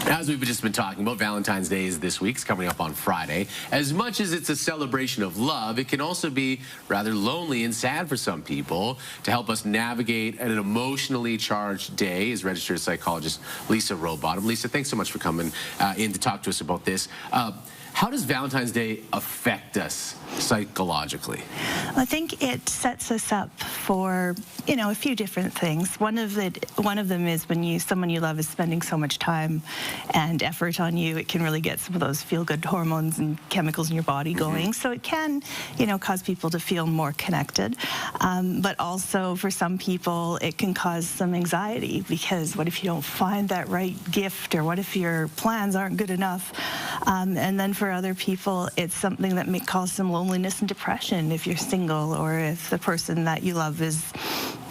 As we've just been talking about, Valentine's Day is this week. It's coming up on Friday. As much as it's a celebration of love, it can also be rather lonely and sad for some people. To help us navigate an emotionally charged day is registered psychologist Lisa Rowbottom. Lisa, thanks so much for coming in to talk to us about this. How does Valentine's Day affect us psychologically? I think it sets us up for, a few different things. One of them is when someone you love is spending so much time and effort on you, it can really get some of those feel-good hormones and chemicals in your body going. So it can, cause people to feel more connected. But also for some people, it can cause some anxiety because what if you don't find that right gift, or what if your plans aren't good enough? And then for other people, it's something that may cause some loneliness and depression if you're single, or if the person that you love is,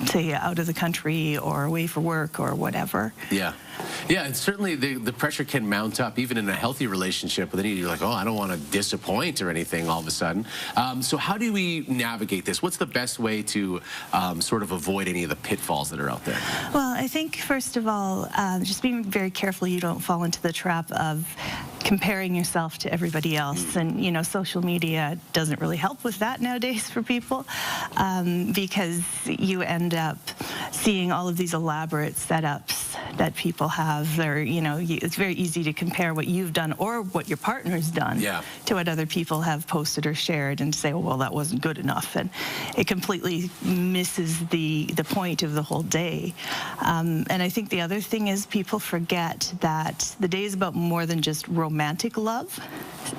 say, out of the country or away for work or whatever. Yeah, and certainly the pressure can mount up even in a healthy relationship, but then you're like, oh, I don't want to disappoint or anything all of a sudden. So how do we navigate this? What's the best way to sort of avoid any of the pitfalls that are out there? Well, I think, first of all, just being very careful you don't fall into the trap of comparing yourself to everybody else. And, social media doesn't really help with that nowadays for people, because you end up seeing all of these elaborate setups that people have. It's very easy to compare what you've done or what your partner's done to what other people have posted or shared and say, oh, well, that wasn't good enough. And it completely misses the point of the whole day. And I think the other thing is people forget that the day is about more than just romantic love.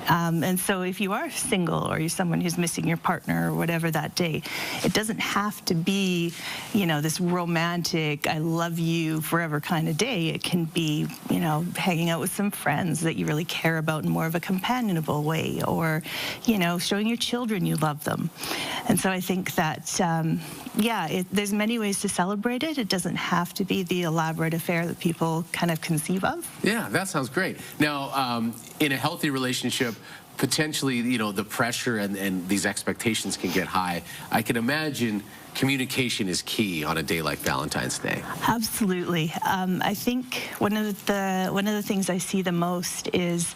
And so if you are single, or you're someone who's missing your partner or whatever that day, it doesn't have to be, this romantic, I love you forever kind of day. It can be, hanging out with some friends that you really care about in more of a companionable way, or, showing your children you love them. And so I think that, there's many ways to celebrate it. It doesn't have to be the elaborate affair that people kind of conceive of. Yeah, that sounds great. Now, in a healthy relationship, potentially, the pressure and these expectations can get high. I can imagine communication is key on a day like Valentine's Day. Absolutely. I think one of the things I see the most is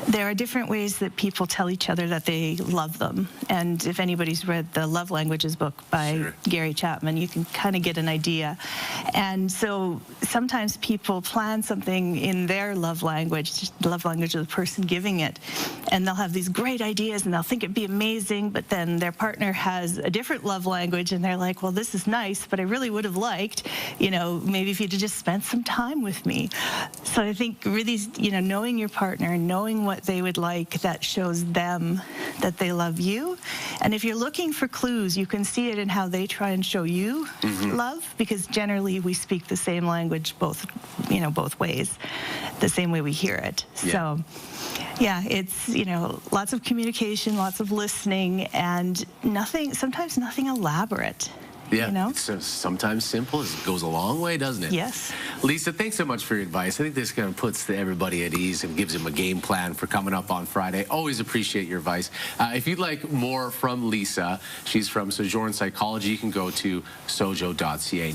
there are different ways that people tell each other that they love them. And if anybody's read the Love Languages book by Gary Chapman, you can kind of get an idea. And so sometimes people plan something in their love language, the love language of the person giving it, and they'll have these great ideas and they'll think it'd be amazing, but then their partner has a different love language and they're like, well, this is nice, but I really would have liked, maybe if you'd just spent some time with me. So I think really, knowing your partner, knowing what they would like, that shows them that they love you. And if you're looking for clues, you can see it in how they try and show you love, because generally we speak the same language both ways, the same way we hear it. So yeah, it's, lots of communication, lots of listening, and sometimes nothing elaborate. Yeah, sometimes simple. It goes a long way, doesn't it? Yes. Lisa, thanks so much for your advice. I think this kind of puts everybody at ease and gives them a game plan for coming up on Friday. Always appreciate your advice. If you'd like more from Lisa, she's from Sojourn Psychology. You can go to sojo.ca.